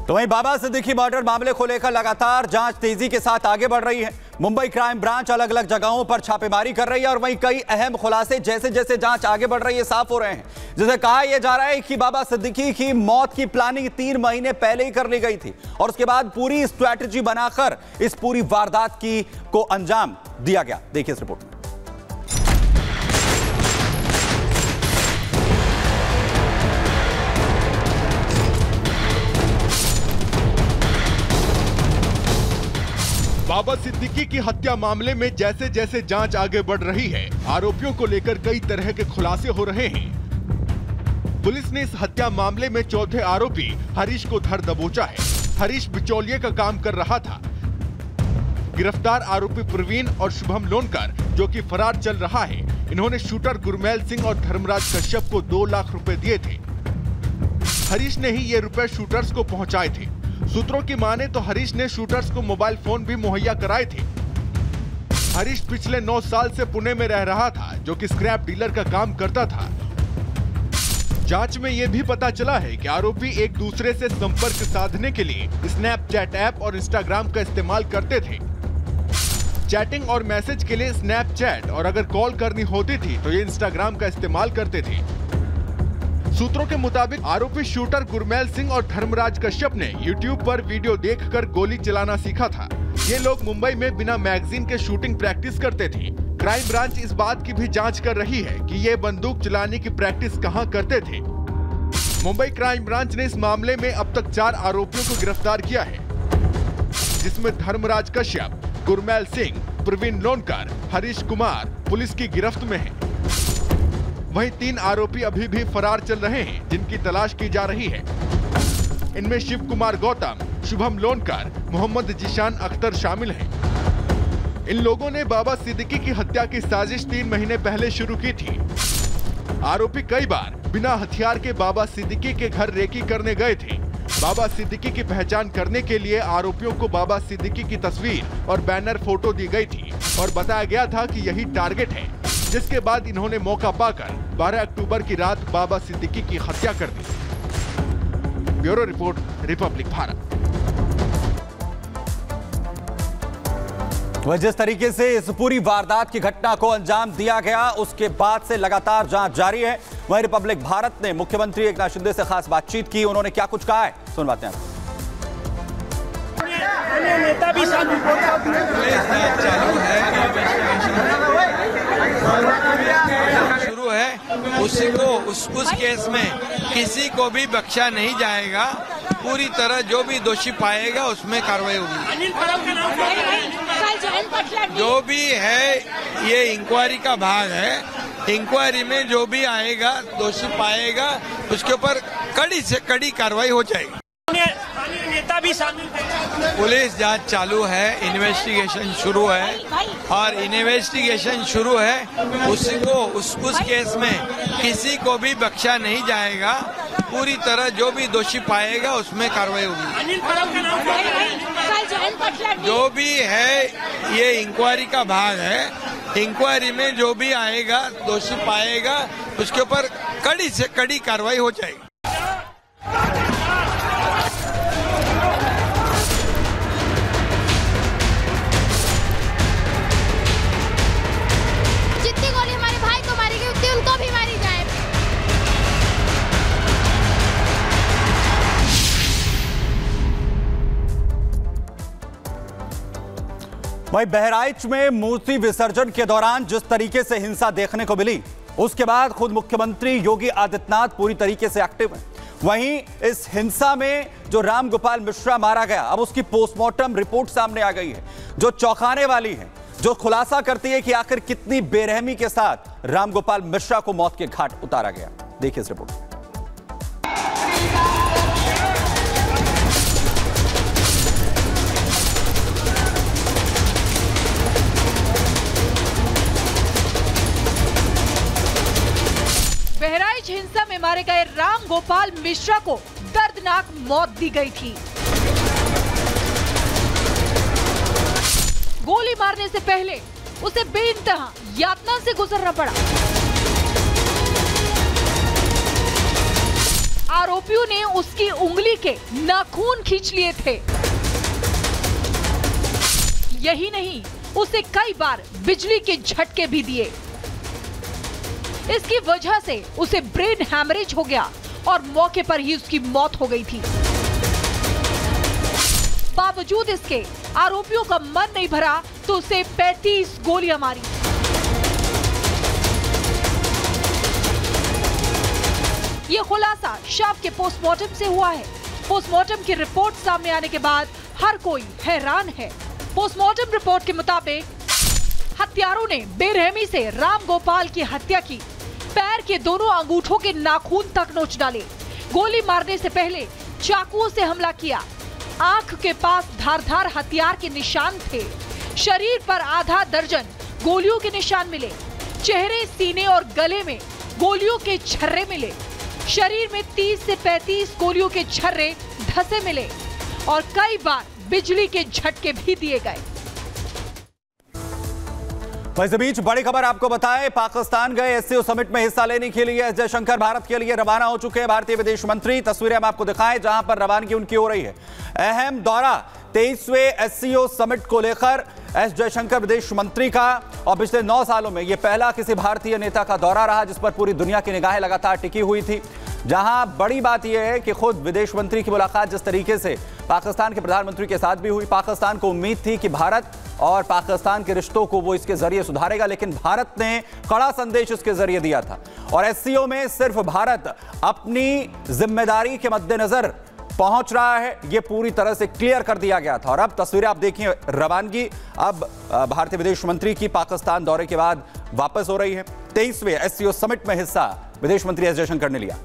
तो वहीं बाबा सिद्दीकी मर्डर मामले को लेकर लगातार जांच तेजी के साथ आगे बढ़ रही है। मुंबई क्राइम ब्रांच अलग अलग जगहों पर छापेमारी कर रही है और वहीं कई अहम खुलासे जैसे जैसे जांच आगे बढ़ रही है साफ हो रहे हैं। जिसे कहा यह जा रहा है कि बाबा सिद्दीकी की मौत की प्लानिंग 3 महीने पहले ही कर ली गई थी और उसके बाद पूरी स्ट्रैटेजी बनाकर इस पूरी वारदात को अंजाम दिया गया। देखिए इस रिपोर्ट में। बाबा सिद्दीकी की हत्या मामले में जैसे जैसे जांच आगे बढ़ रही है, आरोपियों को लेकर कई तरह के खुलासे हो रहे हैं। पुलिस ने इस हत्या मामले में चौथे आरोपी हरीश को धर दबोचा है। हरीश बिचौलिए का काम कर रहा था। गिरफ्तार आरोपी प्रवीण और शुभम लोनकर, जो कि फरार चल रहा है, इन्होंने शूटर गुरमैल सिंह और धर्मराज कश्यप को 2 लाख रुपए दिए थे। हरीश ने ही ये रुपए शूटर्स को पहुंचाए थे। सूत्रों की माने तो हरीश ने शूटर्स को मोबाइल फोन भी मुहैया कराए थे। हरीश पिछले 9 साल से पुणे में रह रहा था, जो कि स्क्रैप डीलर का काम करता था। जांच में यह भी पता चला है कि आरोपी एक दूसरे से संपर्क साधने के लिए स्नैपचैट ऐप और इंस्टाग्राम का इस्तेमाल करते थे। चैटिंग और मैसेज के लिए स्नैपचैट और अगर कॉल करनी होती थी तो ये इंस्टाग्राम का इस्तेमाल करते थे। सूत्रों के मुताबिक आरोपी शूटर गुरमैल सिंह और धर्मराज कश्यप ने YouTube पर वीडियो देखकर गोली चलाना सीखा था। ये लोग मुंबई में बिना मैगजीन के शूटिंग प्रैक्टिस करते थे। क्राइम ब्रांच इस बात की भी जांच कर रही है कि ये बंदूक चलाने की प्रैक्टिस कहां करते थे। मुंबई क्राइम ब्रांच ने इस मामले में अब तक 4 आरोपियों को गिरफ्तार किया है, जिसमें धर्मराज कश्यप, गुरमैल सिंह, प्रवीण लोनकर, हरीश कुमार पुलिस की गिरफ्त में है। वहीं 3 आरोपी अभी भी फरार चल रहे हैं, जिनकी तलाश की जा रही है। इनमें शिव कुमार गौतम, शुभम लोनकर, मोहम्मद जिशान अख्तर शामिल हैं। इन लोगों ने बाबा सिद्दीकी की हत्या की साजिश 3 महीने पहले शुरू की थी। आरोपी कई बार बिना हथियार के बाबा सिद्दीकी के घर रेकी करने गए थे। बाबा सिद्दीकी की पहचान करने के लिए आरोपियों को बाबा सिद्दीकी की तस्वीर और बैनर फोटो दी गई थी और बताया गया था कि यही टारगेट है, जिसके बाद इन्होंने मौका पाकर 12 अक्टूबर की रात बाबा सिद्दीकी की हत्या कर दी। Bureau report, Republic Bharat. वह जिस तरीके से इस पूरी वारदात की घटना को अंजाम दिया गया, उसके बाद से लगातार जांच जारी है। वहीं रिपब्लिक भारत ने मुख्यमंत्री एकनाथ शिंदे से खास बातचीत की। उन्होंने क्या कुछ कहा है, सुनवाते हैं। नेता भी चालू शुरू है, उसी को उस केस में किसी को भी बख्शा नहीं जाएगा। पूरी तरह जो भी दोषी पाएगा उसमें कार्रवाई होगी। जो भी है ये इंक्वायरी का भाग है। इंक्वायरी में जो भी आएगा, दोषी पाएगा, उसके ऊपर कड़ी से कड़ी कार्रवाई हो जाएगी। नेता भी पुलिस जांच चालू है, इन्वेस्टिगेशन शुरू है और इन्वेस्टिगेशन शुरू है, उसी को उस केस में किसी को भी बख्शा नहीं जाएगा। पूरी तरह जो भी दोषी पाएगा उसमें कार्रवाई होगी। जो भी है ये इंक्वायरी का भाग है। इंक्वायरी में जो भी आएगा, दोषी पाएगा, उसके ऊपर कड़ी से कड़ी कार्रवाई हो जाएगी। वहीं बहराइच में मूर्ति विसर्जन के दौरान जिस तरीके से हिंसा देखने को मिली, उसके बाद खुद मुख्यमंत्री योगी आदित्यनाथ पूरी तरीके से एक्टिव हैं। वहीं इस हिंसा में जो रामगोपाल मिश्रा मारा गया, अब उसकी पोस्टमार्टम रिपोर्ट सामने आ गई है, जो चौंकाने वाली है, जो खुलासा करती है कि आखिर कितनी बेरहमी के साथ रामगोपाल मिश्रा को मौत के घाट उतारा गया। देखिए इस रिपोर्ट। बहराइच हिंसा में मारे गए रामगोपाल मिश्रा को दर्दनाक मौत दी गई थी। गोली मारने से पहले उसे बेइंतहा यातना से गुजरना पड़ा। आरोपियों ने उसकी उंगली के नाखून खींच लिए थे। यही नहीं, उसे कई बार बिजली के झटके भी दिए। इसकी वजह से उसे ब्रेन हैमरेज हो गया और मौके पर ही उसकी मौत हो गई थी। बावजूद इसके आरोपियों का मन नहीं भरा तो उसे 35 गोलियां मारी। ये खुलासा शव के पोस्टमार्टम से हुआ है। पोस्टमार्टम की रिपोर्ट सामने आने के बाद हर कोई हैरान है। पोस्टमार्टम रिपोर्ट के मुताबिक हत्यारों ने बेरहमी से राम गोपाल की हत्या की। पैर के दोनों अंगूठों के नाखून तक नोच डाले। गोली मारने से पहले चाकुओं से हमला किया। आंख के पास धारदार हथियार के निशान थे। शरीर पर आधा दर्जन गोलियों के निशान मिले। चेहरे, सीने और गले में गोलियों के छर्रे मिले। शरीर में 30 से 35 गोलियों के छर्रे धसे मिले और कई बार बिजली के झटके भी दिए गए। इस बीच बड़ी खबर आपको बताएं, पाकिस्तान गए एससीओ समिट में हिस्सा लेने के लिए एस जयशंकर भारत के लिए रवाना हो चुके हैं। भारतीय विदेश मंत्री, तस्वीरें हम आपको दिखाएं जहां पर रवानगी उनकी हो रही है। अहम दौरा 23वें एससीओ समिट को लेकर एस जयशंकर विदेश मंत्री का, और पिछले 9 सालों में यह पहला किसी भारतीय नेता का दौरा रहा जिस पर पूरी दुनिया की निगाहें लगातार टिकी हुई थी। जहां बड़ी बात यह है कि खुद विदेश मंत्री की मुलाकात जिस तरीके से पाकिस्तान के प्रधानमंत्री के साथ भी हुई, पाकिस्तान को उम्मीद थी कि भारत और पाकिस्तान के रिश्तों को वो इसके जरिए सुधारेगा, लेकिन भारत ने कड़ा संदेश इसके जरिए दिया था। और एससीओ में सिर्फ भारत अपनी जिम्मेदारी के मद्देनजर पहुंच रहा है, यह पूरी तरह से क्लियर कर दिया गया था। और अब तस्वीरें आप देखिए, रवानगी अब भारतीय विदेश मंत्री की पाकिस्तान दौरे के बाद वापस हो रही है। 23वें एससीओ समिट में हिस्सा विदेश मंत्री एस जयशंकर ने लिया।